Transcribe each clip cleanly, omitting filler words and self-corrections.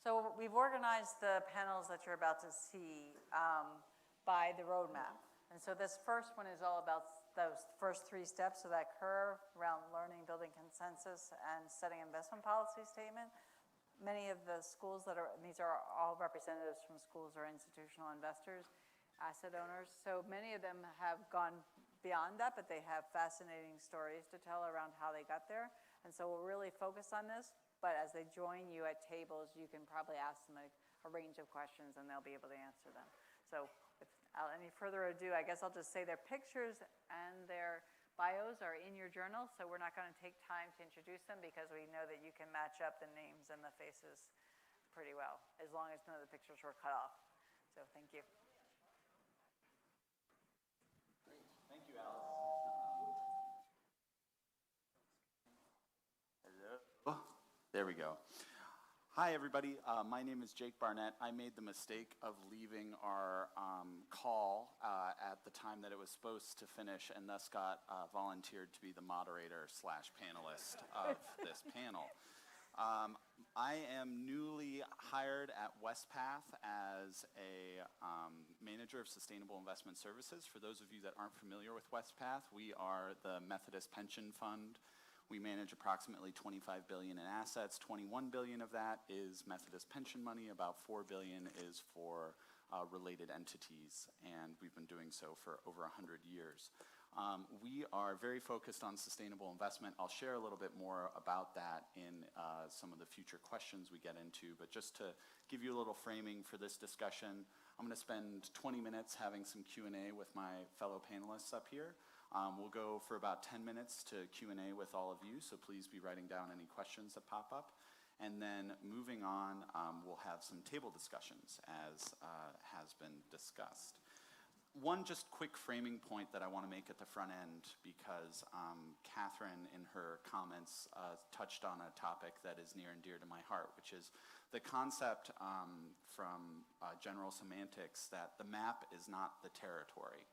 So we've organized the panels that you're about to see by the roadmap. And so this first one is all about those first 3 steps of that curve around learning, building consensus, and setting investment policy statement. Many of the schools these are all representatives from schools or institutional investors, asset owners. So many of them have gone beyond that, but they have fascinating stories to tell around how they got there. And so we'll really focus on this. But as they join you at tables, you can probably ask them a range of questions, and they'll be able to answer them. So without any further ado, I guess I'll just say their pictures and their bios are in your journal, so we're not going to take time to introduce them because we know that you can match up the names and the faces pretty well, as long as none of the pictures were cut off. So thank you. Great. Thank you, Alice. Hello. There we go. Hi, everybody. My name is Jake Barnett. I made the mistake of leaving our call at the time that it was supposed to finish, and thus got volunteered to be the moderator / panelist of this panel. I am newly hired at Wespath as a manager of sustainable investment services. For those of you that aren't familiar with Wespath, we are the Methodist Pension Fund. We manage approximately $25 billion in assets. $21 billion of that is Methodist pension money. About $4 billion is for related entities, and we've been doing so for over 100 years. We are very focused on sustainable investment. I'll share a little bit more about that in some of the future questions we get into, but just to give you a little framing for this discussion, I'm going to spend 20 minutes having some Q&A with my fellow panelists up here. We'll go for about 10 minutes to Q&A with all of you, so please be writing down any questions that pop up. And then moving on, we'll have some table discussions as has been discussed. One just quick framing point that I want to make at the front end, because Catherine in her comments touched on a topic that is near and dear to my heart, which is the concept from general semantics that the map is not the territory.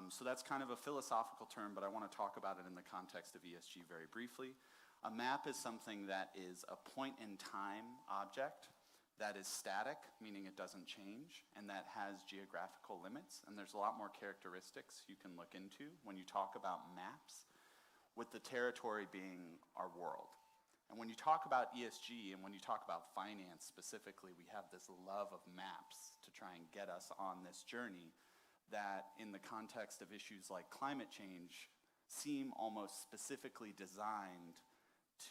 So that's kind of a philosophical term, but I want to talk about it in the context of ESG very briefly. A map is something that is a point-in-time object that is static, meaning it doesn't change, and that has geographical limits. And there's a lot more characteristics you can look into when you talk about maps, with the territory being our world. And when you talk about ESG and when you talk about finance specifically, we have this love of maps to try and get us on this journey that in the context of issues like climate change seem almost specifically designed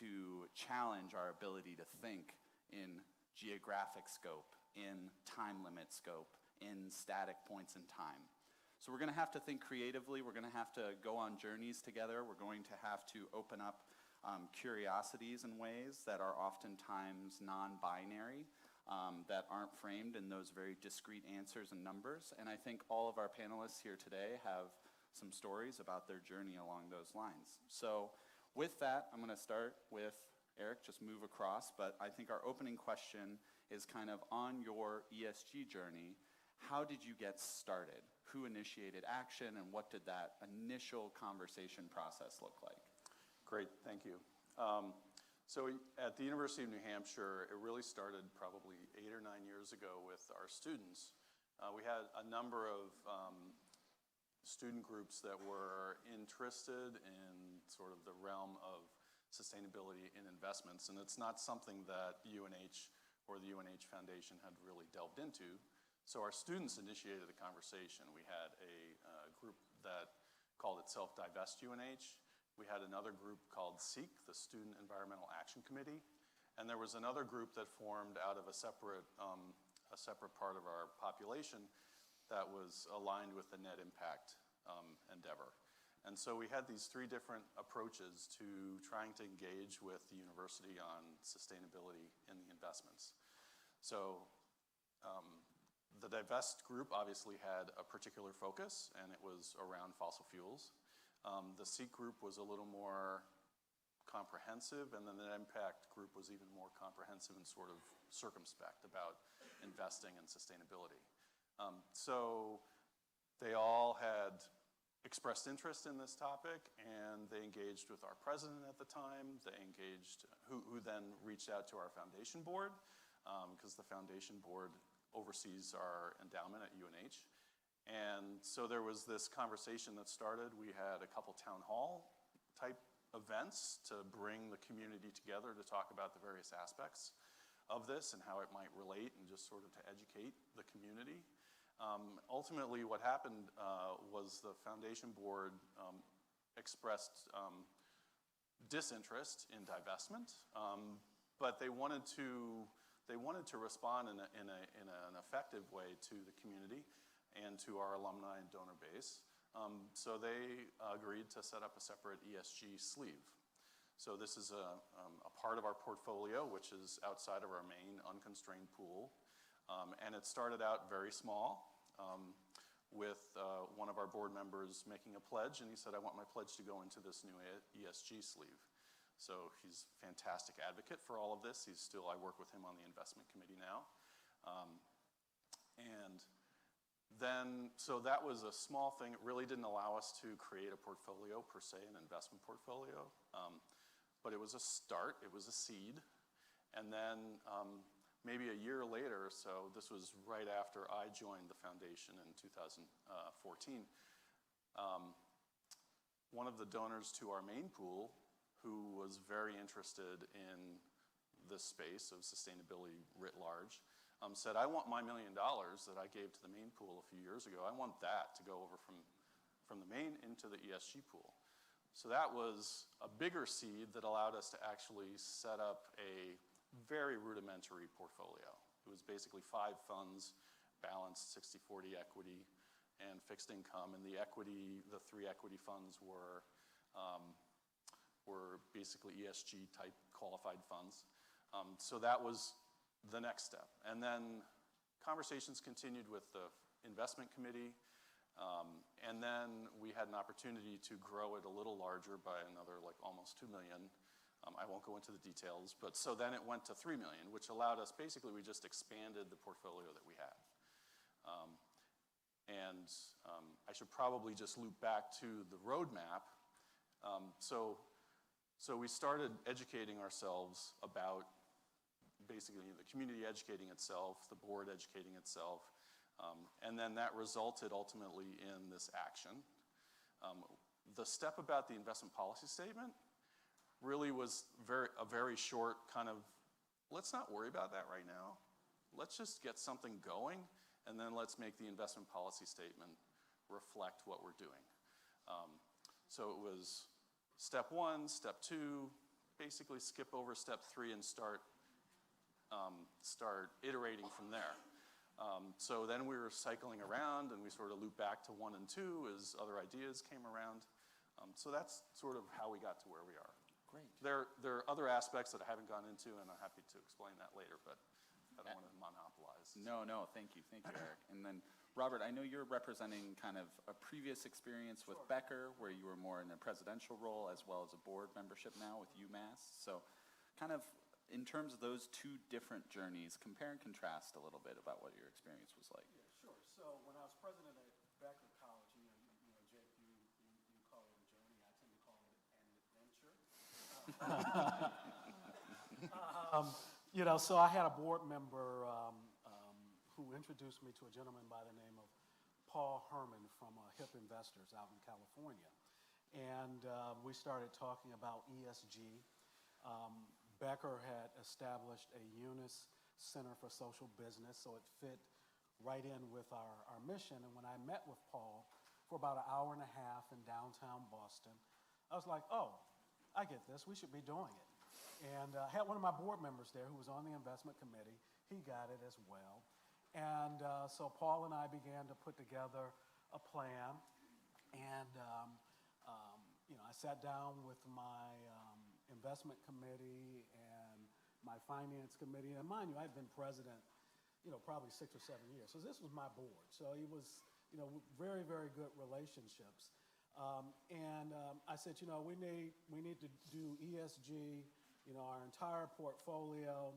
to challenge our ability to think in geographic scope, in time limit scope, in static points in time. So we're going to have to think creatively. We're going to have to go on journeys together. We're going to have to open up curiosities in ways that are oftentimes non-binary, that aren't framed in those very discrete answers and numbers. And I think all of our panelists here today have some stories about their journey along those lines. So with that, I'm going to start with Erik, just move across. But I think our opening question is kind of on your ESG journey. How did you get started? Who initiated action, and what did that initial conversation process look like? Great, thank you. So at the University of New Hampshire, it really started probably 8 or 9 years ago with our students. We had a number of student groups that were interested in sort of the realm of sustainability in investments, and it's not something that UNH or the UNH Foundation had really delved into. So our students initiated the conversation. We had a group that called itself Divest UNH. We had another group called SEEK, the Student Environmental Action Committee, and there was another group that formed out of a separate part of our population that was aligned with the net impact endeavor. And so we had these 3 different approaches to trying to engage with the university on sustainability in the investments. So the Divest group obviously had a particular focus, and it was around fossil fuels. The SEEK group was a little more comprehensive, and then the impact group was even more comprehensive and sort of circumspect about investing and sustainability. So they all had expressed interest in this topic, and they engaged with our president at the time. They engaged, who then reached out to our foundation board. because the foundation board oversees our endowment at UNH. And so there was this conversation that started. We had a couple town hall type events to bring the community together to talk about the various aspects of this and how it might relate, and just sort of to educate the community. Ultimately, what happened was the foundation board expressed disinterest in divestment, but they wanted to respond in an effective way to the community and to our alumni and donor base. So they agreed to set up a separate ESG sleeve. So this is a part of our portfolio, which is outside of our main unconstrained pool. And it started out very small, with one of our board members making a pledge, and he said, I want my pledge to go into this new ESG sleeve. So he's a fantastic advocate for all of this. I work with him on the investment committee now. And then, so that was a small thing. It really didn't allow us to create a portfolio per se, an investment portfolio. But it was a start, it was a seed. And then maybe a year later, so this was right after I joined the foundation in 2014, one of the donors to our main pool, who was very interested in this space of sustainability writ large, said, I want my $1 million that I gave to the main pool a few years ago, I want that to go over from the main into the ESG pool. So that was a bigger seed that allowed us to actually set up a very rudimentary portfolio. It was basically 5 funds, balanced 60-40 equity and fixed income, and the 3 equity funds were basically ESG type qualified funds. So that was the next step. And then conversations continued with the investment committee, and then we had an opportunity to grow it a little larger by another almost $2 million. I won't go into the details, but so then it went to $3 million, which allowed us, basically we just expanded the portfolio that we had. I should probably just loop back to the roadmap. So we started educating ourselves about basically the community educating itself, the board educating itself, and then that resulted ultimately in this action. The step about the investment policy statement really was a very short kind of, let's not worry about that right now. Let's just get something going, and then let's make the investment policy statement reflect what we're doing. So it was step 1, step 2, basically skip over step 3 and start iterating from there. So then we were cycling around, and we sort of looped back to 1 and 2 as other ideas came around. So that's sort of how we got to where we are. Great. There are other aspects that I haven't gone into, and I'm happy to explain that later, but I don't want to monopolize. No, thank you, Eric. And then, Robert, I know you're representing kind of a previous experience with Becker, where you were more in a presidential role, as well as a board membership now with UMass. So kind of in terms of those 2 different journeys, compare and contrast a little bit about what your experience was like. Yeah, sure. So when I was president at Becker College, Jake, you call it a journey. I tend to call it an adventure. So I had a board member who introduced me to a gentleman by the name of Paul Herman from HIP Investors out in California. And we started talking about ESG. Becker had established a UNIS Center for Social Business, so it fit right in with our mission. And when I met with Paul for about an hour and a half in downtown Boston, I was like, oh, I get this. We should be doing it. And I had one of my board members there who was on the investment committee. He got it as well. And so Paul and I began to put together a plan. And, I sat down with my investment committee and my finance committee. And mind you, I'd been president, probably 6 or 7 years. So this was my board. So it was, very, very good relationships. I said, we need to do ESG, our entire portfolio.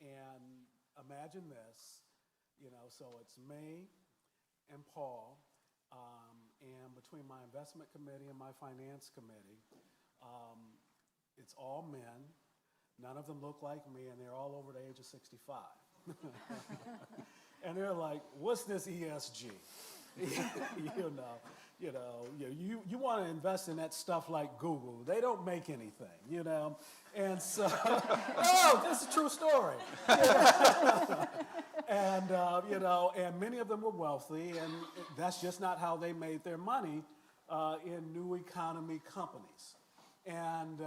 And imagine this, so it's me and Paul, and between my investment committee and my finance committee, it's all men. None of them look like me, and they're all over the age of 65. And they're like, what's this ESG? You want to invest in that stuff like Google. They don't make anything, And so, oh, this is a true story. And, and many of them were wealthy, and that's just not how they made their money in new economy companies. And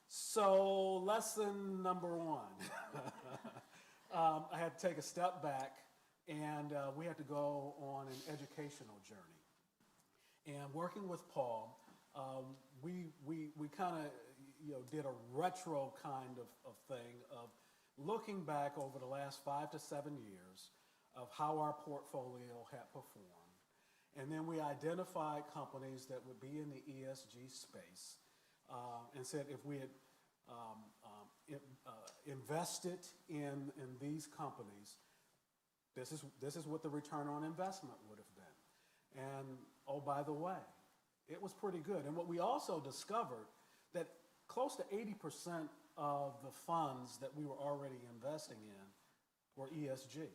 so lesson number one, I had to take a step back, and we had to go on an educational journey. And working with Paul, we kind of did a retro kind of thing of looking back over the last 5 to 7 years of how our portfolio had performed. And then we identified companies that would be in the ESG space and said if we had invested in these companies, this is what the return on investment would have been. And oh, by the way, it was pretty good. And what we also discovered that close to 80% of the funds that we were already investing in were ESG.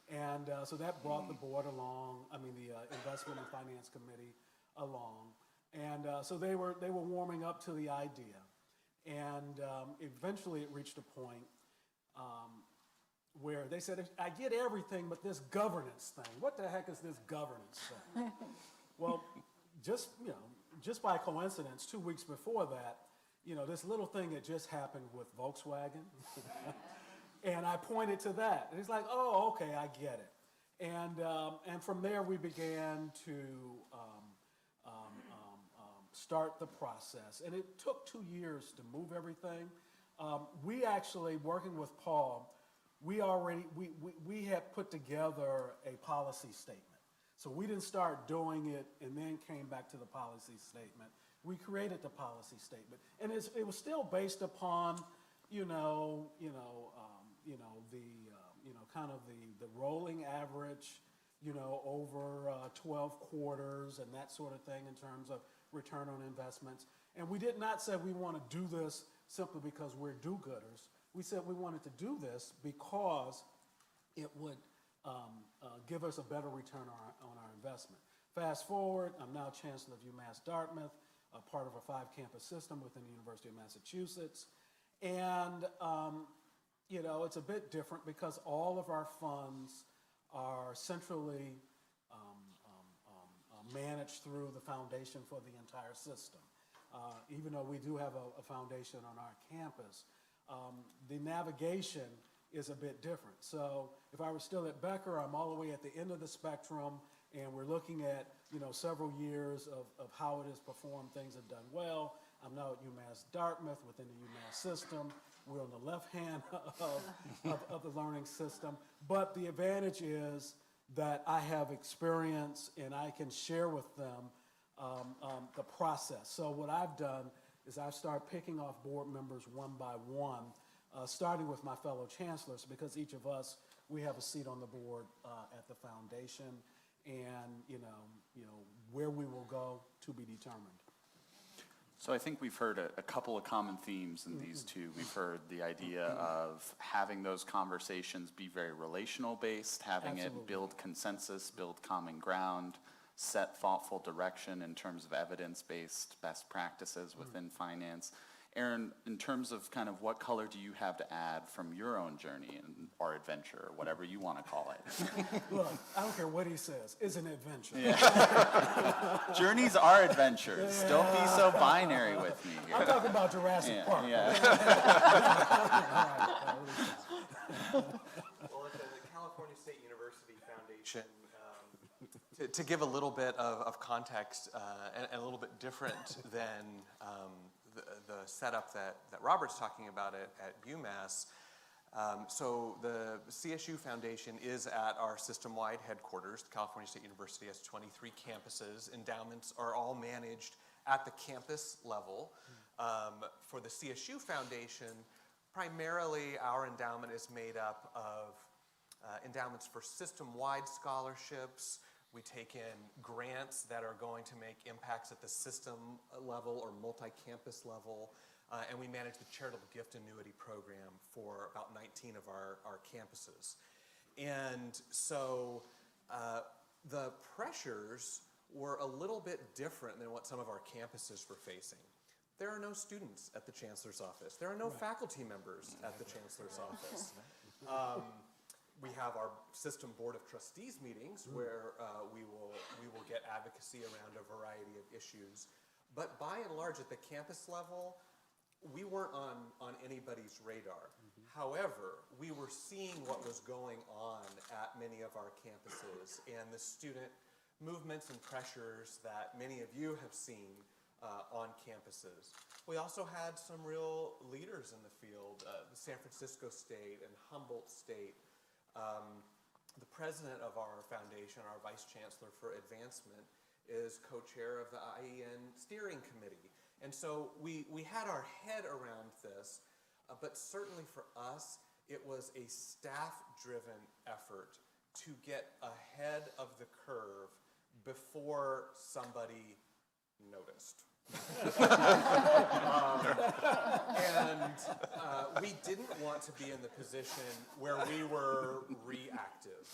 And so that brought the board along, the Investment and Finance Committee along. And so they were warming up to the idea. And eventually it reached a point where they said, I get everything, but this governance thing, what the heck is this governance thing? Well, just by coincidence, 2 weeks before that, this little thing had just happened with Volkswagen. And I pointed to that. And he's like, oh, okay, I get it. And from there, we began to start the process. And it took 2 years to move everything. We actually, working with Paul, we had put together a policy statement. So we didn't start doing it and then came back to the policy statement. We created the policy statement. And it was still based upon, the rolling average, over 12 quarters and that sort of thing in terms of return on investments. And we did not say we want to do this simply because we're do-gooders. We said we wanted to do this because it would give us a better return on our investment. Fast forward, I'm now Chancellor of UMass Dartmouth, a part of a 5-campus system within the University of Massachusetts. And, it's a bit different because all of our funds are centrally managed through the foundation for the entire system. Even though we do have a foundation on our campus, the navigation is a bit different. So if I were still at Becker, I'm all the way at the end of the spectrum, and we're looking at several years of how it has performed. Things have done well. I'm now at UMass Dartmouth within the UMass system. We're on the left hand of the learning system. But the advantage is that I have experience and I can share with them the process. So what I've done is I've started picking off board members one by one, starting with my fellow chancellors, because each of us, we have a seat on the board at the foundation, and where we will go to be determined. So I think we've heard a couple of common themes in these two. We've heard the idea of having those conversations be very relational based, having Absolutely. it build consensus, build common ground, set thoughtful direction in terms of evidence-based best practices within finance. Aaron, in terms of kind of what color do you have to add from your own journey or adventure, or whatever you want to call it? Look, I don't care what he says. It's an adventure. Yeah. Journeys are adventures. Yeah. Don't be so binary with me here. I'm talking about Jurassic Park. Yeah. Well, at the California State University Foundation, to give a little bit of context and a little bit different than the setup that Robert's talking about at UMass. So the CSU Foundation is at our system-wide headquarters. The California State University has 23 campuses. Endowments are all managed at the campus level. For the CSU Foundation, primarily our endowment is made up of endowments for system-wide scholarships, We take in grants that are going to make impacts at the system level or multi-campus level. And we manage the charitable gift annuity program for about 19 of our campuses. And so the pressures were a little bit different than what some of our campuses were facing. There are no students at the Chancellor's office. There are no faculty members at the Chancellor's office. We have our system board of trustees meetings where we will get advocacy around a variety of issues. But by and large, at the campus level, we weren't on anybody's radar. However, we were seeing what was going on at many of our campuses and the student movements and pressures that many of you have seen on campuses. We also had some real leaders in the field, the San Francisco State and Humboldt State. The president of our foundation, our vice chancellor for advancement, is co-chair of the IEN steering committee. And so we had our head around this, but certainly for us, it was a staff-driven effort to get ahead of the curve before somebody noticed. We didn't want to be in the position where we were reactive.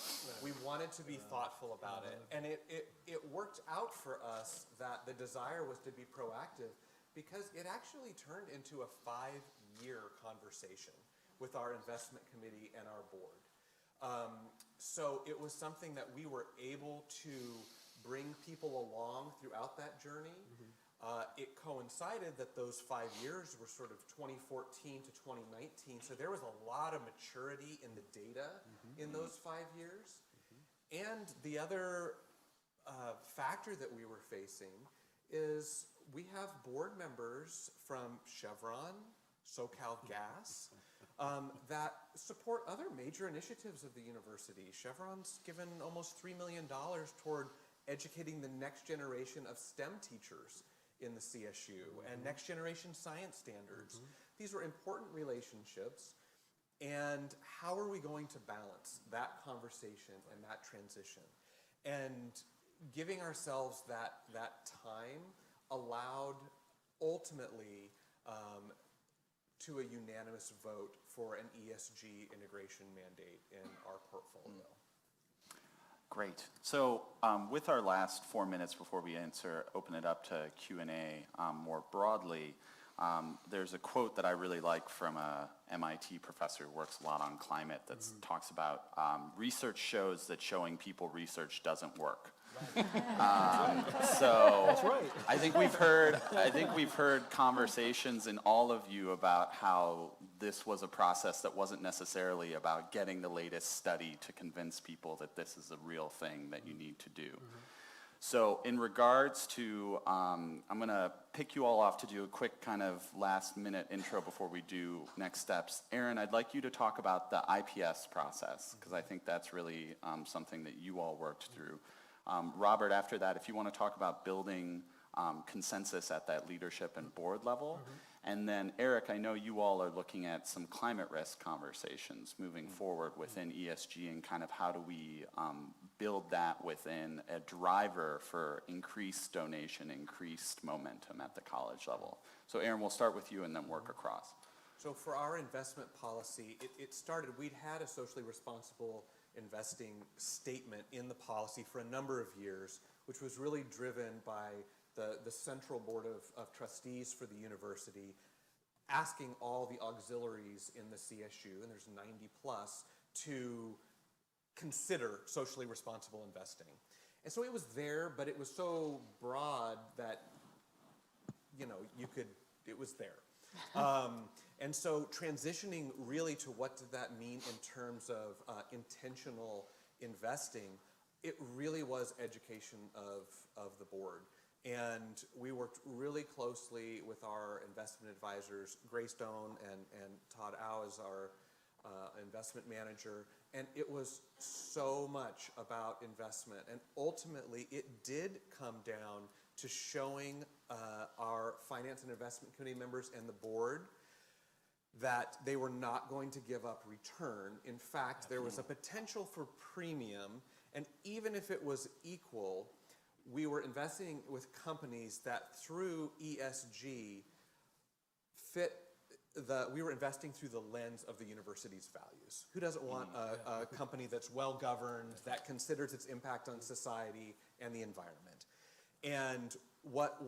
We wanted to be thoughtful about it. And it worked out for us that the desire was to be proactive because it actually turned into a 5-year conversation with our investment committee and our board. So it was something that we were able to bring people along throughout that journey. It coincided that those 5 years were sort of 2014 to 2019, so there was a lot of maturity in the data in those 5 years. And the other factor that we were facing is we have board members from Chevron, SoCalGas, that support other major initiatives of the university. Chevron's given almost $3 million toward educating the next generation of STEM teachers in the CSU and next generation science standards. These were important relationships. And how are we going to balance that conversation and that transition? And giving ourselves that time allowed ultimately to a unanimous vote for an ESG integration mandate in our portfolio. Great. So with our last 4 minutes before we open it up to Q&A more broadly, there's a quote that I really like from a MIT professor who works a lot on climate that talks about research shows that showing people research doesn't work. So That's right. I think we've heard conversations in all of you about how this was a process that wasn't necessarily about getting the latest study to convince people that this is a real thing that you need to do. So in regards to, I'm going to pick you all off to do a quick kind of last minute intro before we do next steps. Aaron, I'd like you to talk about the IPS process, because I think that's really something that you all worked through. Robert, after that, if you want to talk about building consensus at that leadership and board level. And then Erik, I know you all are looking at some climate risk conversations moving forward within ESG and kind of how do we build that within a driver for increased donation, increased momentum at the college level. So Aaron, we'll start with you and then work across. So for our investment policy, it started, we'd had a socially responsible investing statement in the policy for a number of years, which was really driven by the Central Board of Trustees for the university, asking all the auxiliaries in the CSU, and there's 90 plus, to consider socially responsible investing. And so it was there, but it was so broad that, it was there. And so transitioning really to what did that mean in terms of intentional investing, it really was education of the board. And we worked really closely with our investment advisors, Greystone and Todd Au as our investment manager. And it was so much about investment. And ultimately, it did come down to showing our finance and investment committee members and the board that they were not going to give up return. In fact, there was a potential for premium, And even if it was equal, we were investing with companies that through ESG we were investing through the lens of the university's values. Who doesn't want a company that's well governed, that considers its impact on society and the environment? And what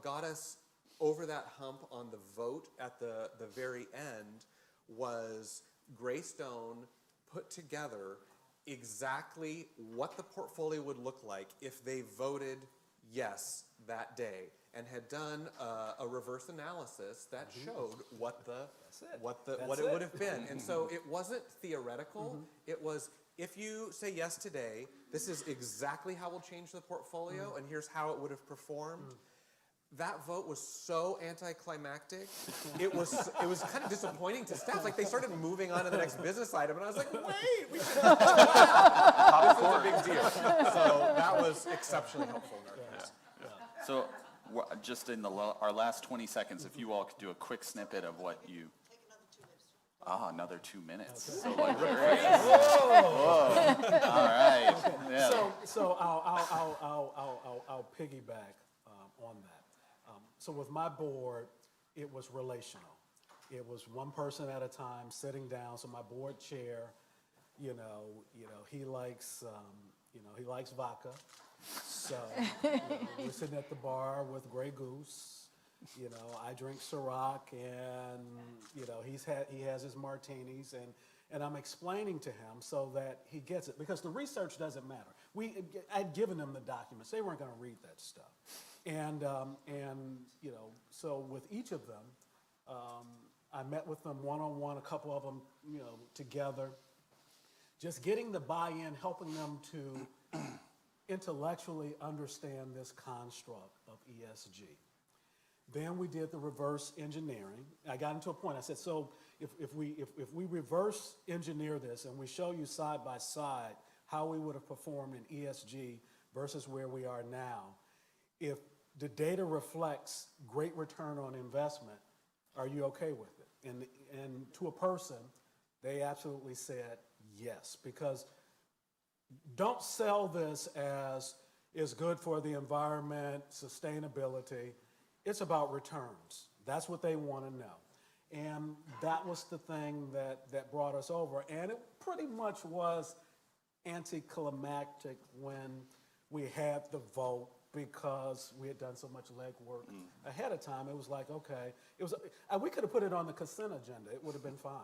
got us over that hump on the vote at the very end was Greystone put together exactly what the portfolio would look like if they voted yes that day, and had done a reverse analysis that showed what it would have been. And so it wasn't theoretical. It was, if you say yes today, this is exactly how we'll change the portfolio, and here's how it would have performed. That vote was so anticlimactic. It was kind of disappointing to staff. Like, they started moving on to the next business item, and I was like, wait, we should this is a big deal. So that was exceptionally helpful in our case. So just in our last 20 seconds, if you all could do a quick snippet of what you... Another 2 minutes. Okay. So like, whoa. All right. Yeah. So I'll piggyback on that. So with my board, it was relational. It was one person at a time sitting down. So my board chair, he likes vodka. So we're sitting at the bar with Grey Goose. I drink Ciroc, and he has his martinis, and I'm explaining to him so that he gets it, because the research doesn't matter. I'd given them the documents; they weren't going to read that stuff, and so with each of them, I met with them one-on-one, a couple of them, together, just getting the buy-in, helping them to intellectually understand this construct of ESG. Then we did the reverse engineering. I got into a point. I said, so if we reverse engineer this and we show you side by side how we would have performed in ESG versus where we are now, if the data reflects great return on investment, are you okay with it? And to a person, they absolutely said yes, because don't sell this as is good for the environment, sustainability. It's about returns. That's what they want to know. And that was the thing that brought us over. And it pretty much was anticlimactic when we had the vote, because we had done so much legwork ahead of time. It was like, okay, we could have put it on the consent agenda. It would have been fine.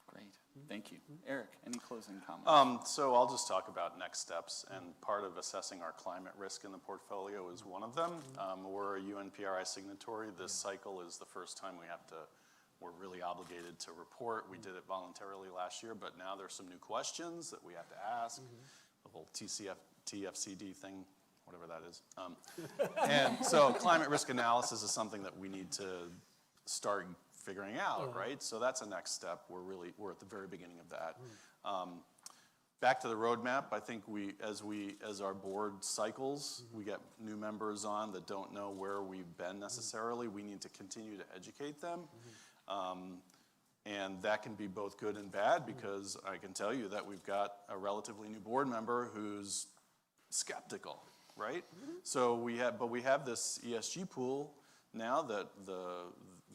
Great. Thank you. Eric, any closing comments? So I'll just talk about next steps, and part of assessing our climate risk in the portfolio is one of them. We're a UNPRI signatory. This cycle is the first time we're really obligated to report. We did it voluntarily last year, but now there's some new questions that we have to ask. The whole TFCD thing, whatever that is. And so climate risk analysis is something that we need to start figuring out, right? So that's a next step. We're at the very beginning of that. Back to the roadmap, I think as our board cycles, we get new members on that don't know where we've been necessarily. We need to continue to educate them. And that can be both good and bad, because I can tell you that we've got a relatively new board member who's skeptical, right? So we have this ESG pool now that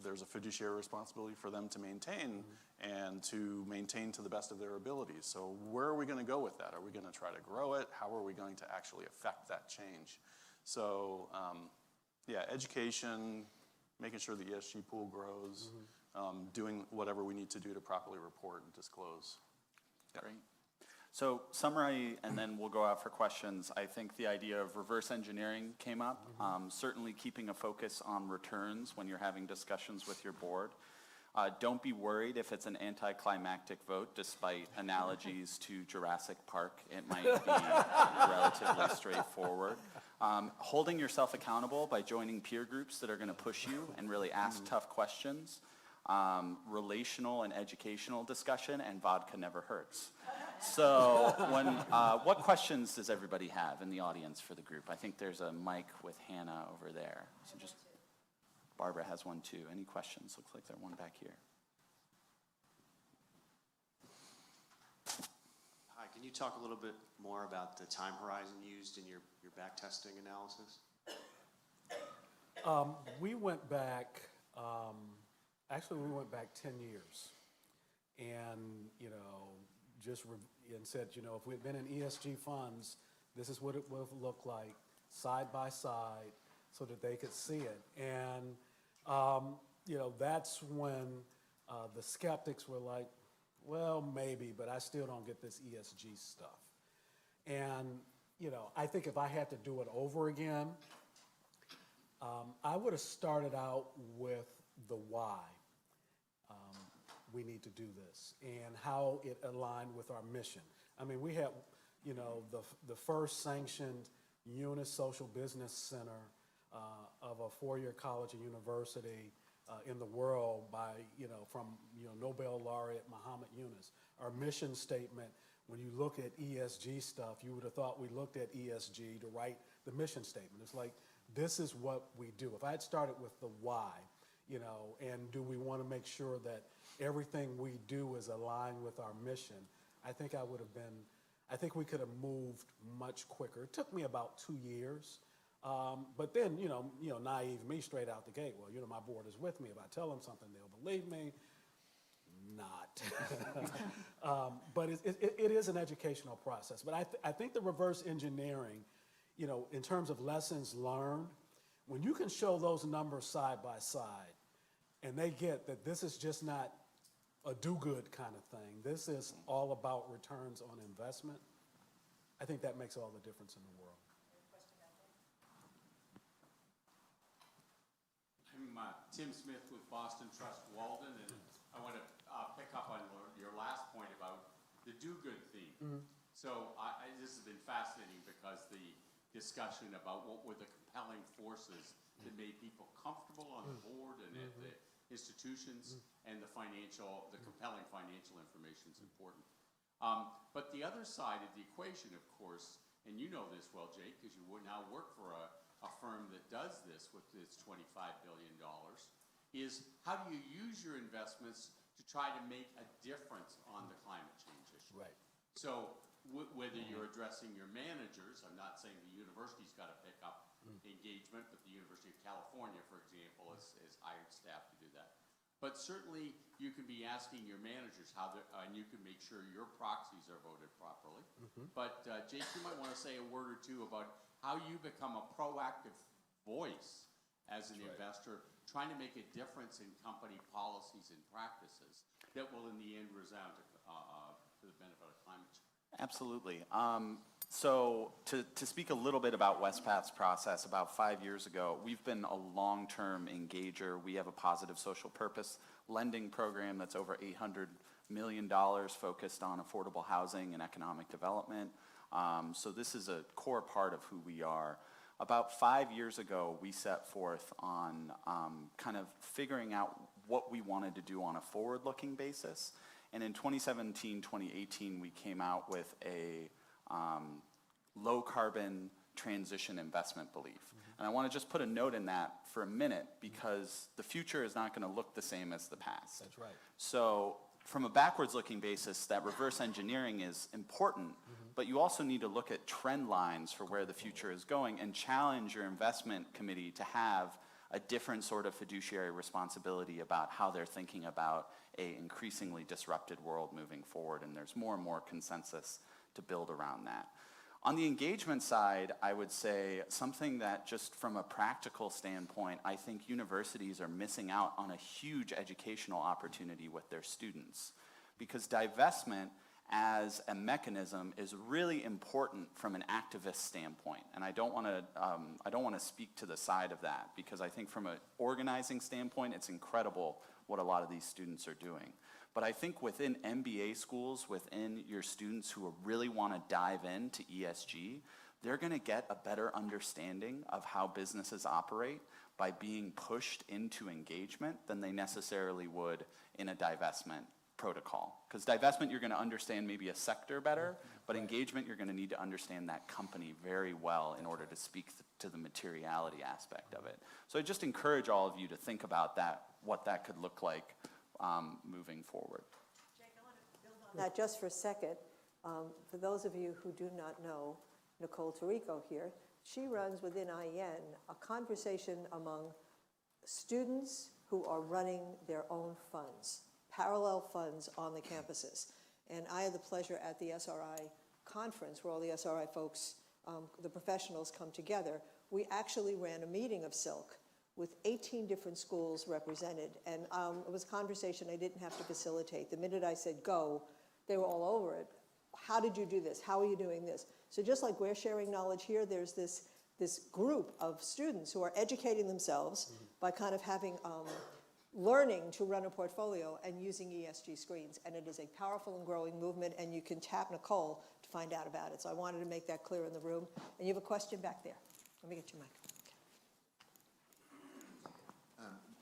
there's a fiduciary responsibility for them to maintain, and to maintain to the best of their abilities. So where are we going to go with that? Are we going to try to grow it? How are we going to actually affect that change? So education, making sure the ESG pool grows, doing whatever we need to do to properly report and disclose. Yep. Great. So summary, and then we'll go out for questions. I think the idea of reverse engineering came up. Certainly keeping a focus on returns when you're having discussions with your board. Don't be worried if it's an anticlimactic vote, despite analogies to Jurassic Park. It might be relatively straightforward. Holding yourself accountable by joining peer groups that are going to push you and really ask tough questions. Relational and educational discussion, and vodka never hurts. So what questions does everybody have in the audience for the group? I think there's a mic with Hannah over there. So just, Barbara has one too. Any questions? Looks like there's one back here. Hi, can Can you talk a little bit more about the time horizon used in your back testing analysis? We went back, actually we went back 10 years. And, and said, if we'd been in ESG funds, this is what it would have looked like side by side so that they could see it. And, that's when the skeptics were like, well, maybe, but I still don't get this ESG stuff. And, I think if I had to do it over again, I would have started out with the why we need to do this and how it aligned with our mission. I mean, we had, the first sanctioned UNIS Social Business Center of a four-year college and university in the world by, from Nobel laureate Muhammad Yunus. Our mission statement, when you look at ESG stuff, you would have thought we looked at ESG to write the mission statement. It's like, this is what we do. If I had started with the why, and do we want to make sure that everything we do is aligned with our mission, I think we could have moved much quicker. It took me about 2 years. But then, naive me straight out the gate, well, my board is with me. If I tell them something, they'll believe me. Not. But it is an educational process. But I think the reverse engineering, in terms of lessons learned, when you can show those numbers side by side, and they get that this is just not a do-good kind of thing, this is all about returns on investment, I think that makes all the difference in the world. I'm Tim Smith with Boston Trust Walden, and I want to pick up on your last point about the do-good theme. Mm-hmm. So this has been fascinating because the discussion about what were the compelling forces that made people comfortable on the board and at the institutions, and the compelling financial information is important. But the other side of the equation, of course, and you know this well, Jake, because you now work for a firm that does this with its $25 billion, is how do you use your investments to try to make a difference on the climate change issue? Right. So whether you're addressing your managers, I'm not saying the university's got to pick up engagement, but the University of California, for example, has hired staff to do that. But certainly you can be asking your managers and you can make sure your proxies are voted properly. But Jake, you might want to say a word or two about how you become a proactive voice as an investor, trying to make a difference in company policies and practices that will in the end resound to the benefit of climate change. Absolutely. So to speak a little bit about Wespath's process, about 5 years ago, we've been a long-term engager. We have a positive social purpose lending program that's over $800 million focused on affordable housing and economic development. So this is a core part of who we are. About 5 years ago, we set forth on kind of figuring out what we wanted to do on a forward-looking basis. And in 2017, 2018, we came out with a low-carbon transition investment belief. And I want to just put a note in that for a minute because the future is not going to look the same as the past. That's right. So from a backwards-looking basis, that reverse engineering is important, but you also need to look at trend lines for where the future is going and challenge your investment committee to have a different sort of fiduciary responsibility about how they're thinking about an increasingly disrupted world moving forward, and there's more and more consensus to build around that. On the engagement side, I would say something that just from a practical standpoint, I think universities are missing out on a huge educational opportunity with their students, because divestment as a mechanism is really important from an activist standpoint. And I don't want to speak to the side of that, because I think from an organizing standpoint, it's incredible what a lot of these students are doing. But I think within MBA schools, within your students who really want to dive into ESG, they're going to get a better understanding of how businesses operate by being pushed into engagement than they necessarily would in a divestment protocol. Because divestment, you're going to understand maybe a sector better, but engagement, you're going to need to understand that company very well in order to speak to the materiality aspect of it. So I just encourage all of you to think about that, what that could look like moving forward. Jake, I want to build on that just for a second. For those of you who do not know Nicole Tarico here, she runs within IEN a conversation among students who are running their own funds, parallel funds on the campuses. And I had the pleasure at the SRI conference, where all the SRI folks, the professionals come together. We actually ran a meeting of Silk with 18 different schools represented. And it was a conversation I didn't have to facilitate. The minute I said go, they were all over it. How did you do this? How are you doing this? So just like we're sharing knowledge here, there's this group of students who are educating themselves by kind of having, learning to run a portfolio and using ESG screens. And it is a powerful and growing movement, and you can tap Nicole to find out about it. So I wanted to make that clear in the room. And you have a question back there. Let me get your mic.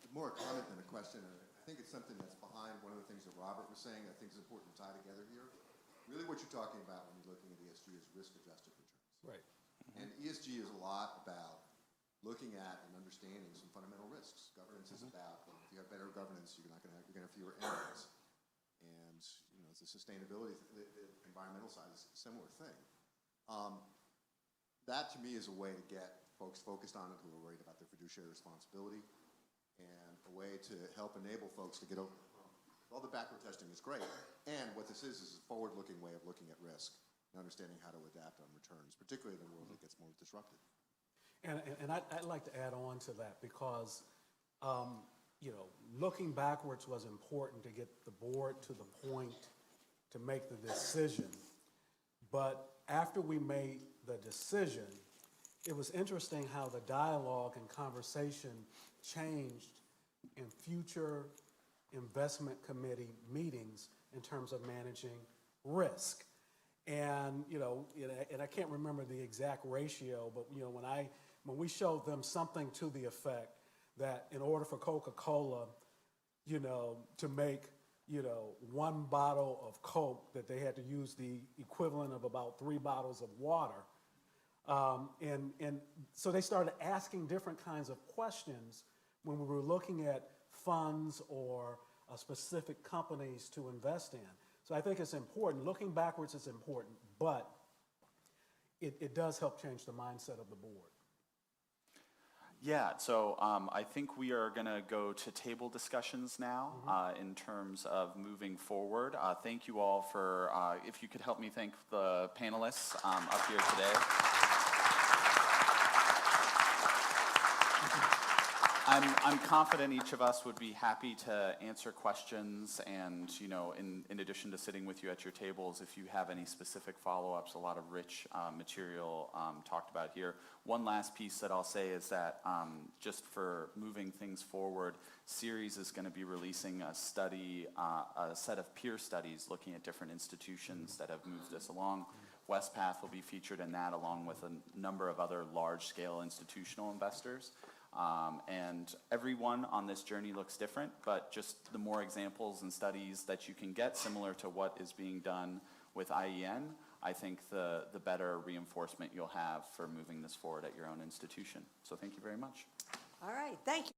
More a comment than a question. I think it's something that's behind one of the things that Robert was saying that I think is important to tie together here. Really what you're talking about when you're looking at ESG is risk-adjusted returns. Right. And ESG is a lot about looking at and understanding some fundamental risks. Governance is about, well, if you have better governance, you're going to have fewer enemies. And the sustainability, the environmental side is a similar thing. That to me is a way to get folks focused on it who are worried about their fiduciary responsibility, and a way to help enable folks to get over. All the backward testing is great, and what this is a forward-looking way of looking at risk and understanding how to adapt on returns, particularly in a world that gets more disrupted. And I'd like to add on to that because, looking backwards was important to get the board to the point to make the decision. But after we made the decision, it was interesting how the dialogue and conversation changed in future investment committee meetings in terms of managing risk. And, and I can't remember the exact ratio, but, when we showed them something to the effect that in order for Coca-Cola, to make, 1 bottle of Coke, that they had to use the equivalent of about 3 bottles of water. And so they started asking different kinds of questions when we were looking at funds or specific companies to invest in. So I think it's important. Looking backwards is important, but it does help change the mindset of the board. Yeah, so I think we are going to go to table discussions now in terms of moving forward. Thank you all for, if you could help me thank the panelists up here today. I'm confident each of us would be happy to answer questions, and in addition to sitting with you at your tables, if you have any specific follow-ups, a lot of rich material talked about here. One last piece that I'll say is that just for moving things forward, Ceres is going to be releasing a study, a set of peer studies looking at different institutions that have moved this along. Wespath will be featured in that, along with a number of other large-scale institutional investors. And everyone on this journey looks different, but just the more examples and studies that you can get, similar to what is being done with IEN, I think the better reinforcement you'll have for moving this forward at your own institution. So thank you very much. All right, thank you.